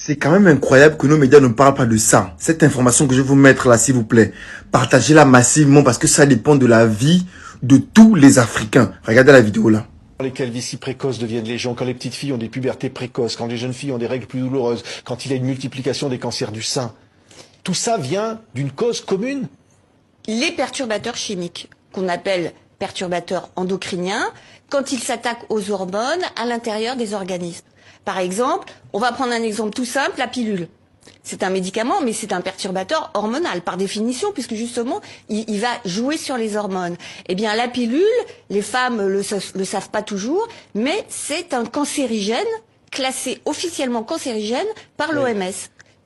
C'est quand même incroyable que nos médias ne parlent pas de ça. Cette information que je vais vous mettre là, s'il vous plaît, partagez-la massivement parce que ça dépend de la vie de tous les Africains. Regardez la vidéo là. Quand les calvities précoces deviennent légion, quand les petites filles ont des pubertés précoces, quand les jeunes filles ont des règles plus douloureuses, quand il y a une multiplication des cancers du sein, tout ça vient d'une cause commune. Les perturbateurs chimiques, qu'on appelle perturbateurs endocriniens, quand ils s'attaquent aux hormones à l'intérieur des organismes. Par exemple, on va prendre un exemple tout simple, la pilule. C'est un médicament, mais c'est un perturbateur hormonal, par définition, puisque justement, il va jouer sur les hormones. Eh bien, la pilule, les femmes le savent pas toujours, mais c'est un cancérigène, classé officiellement cancérigène par l'OMS.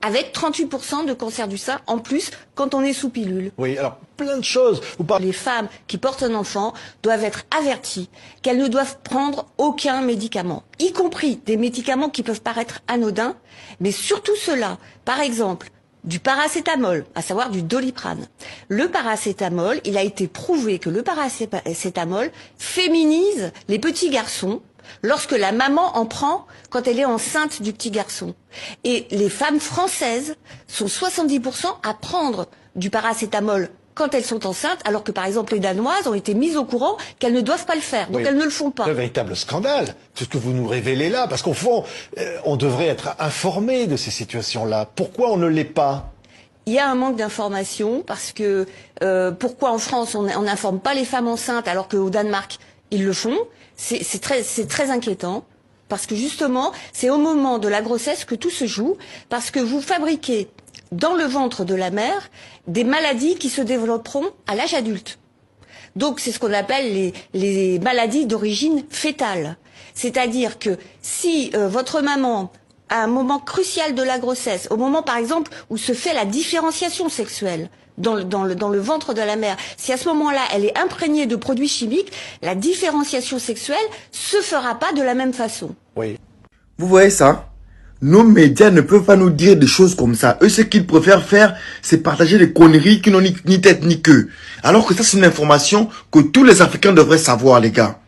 Avec 38% de cancer du sein en plus quand on est sous pilule. Oui, alors plein de choses. Les femmes qui portent un enfant doivent être averties qu'elles ne doivent prendre aucun médicament, y compris des médicaments qui peuvent paraître anodins, mais surtout ceux-là. Par exemple, du paracétamol, à savoir du Doliprane. Le paracétamol, il a été prouvé que le paracétamol féminise les petits garçons lorsque la maman en prend quand elle est enceinte du petit garçon. Et les femmes françaises sont 70% à prendre du paracétamol quand elles sont enceintes, alors que par exemple les Danoises ont été mises au courant qu'elles ne doivent pas le faire, donc elles ne le font pas. C'est un véritable scandale, tout ce que vous nous révélez là, parce qu'au fond, on devrait être informé de ces situations-là. Pourquoi on ne l'est pas ? Il y a un manque d'information, parce que pourquoi en France on n'informe pas les femmes enceintes alors qu'au Danemark ils le font? C'est très inquiétant, parce que justement, c'est au moment de la grossesse que tout se joue, parce que vous fabriquez dans le ventre de la mère des maladies qui se développeront à l'âge adulte. Donc c'est ce qu'on appelle les maladies d'origine fétale. C'est-à-dire que si votre maman, à un moment crucial de la grossesse, au moment par exemple où se fait la différenciation sexuelle, dans le ventre de la mère, si à ce moment-là, elle est imprégnée de produits chimiques, la différenciation sexuelle se fera pas de la même façon. Oui. Vous voyez ça? Nos médias ne peuvent pas nous dire des choses comme ça. Eux, ce qu'ils préfèrent faire, c'est partager des conneries qui n'ont ni tête ni queue. Alors que ça, c'est une information que tous les Africains devraient savoir, les gars.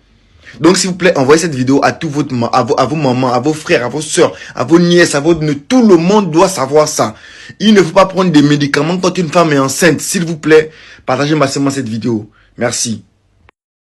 Donc, s'il vous plaît, envoyez cette vidéo à tous à vos mamans, à vos frères, à vos soeurs, à vos nièces, tout le monde doit savoir ça. Il ne faut pas prendre des médicaments quand une femme est enceinte. S'il vous plaît, partagez massivement cette vidéo. Merci.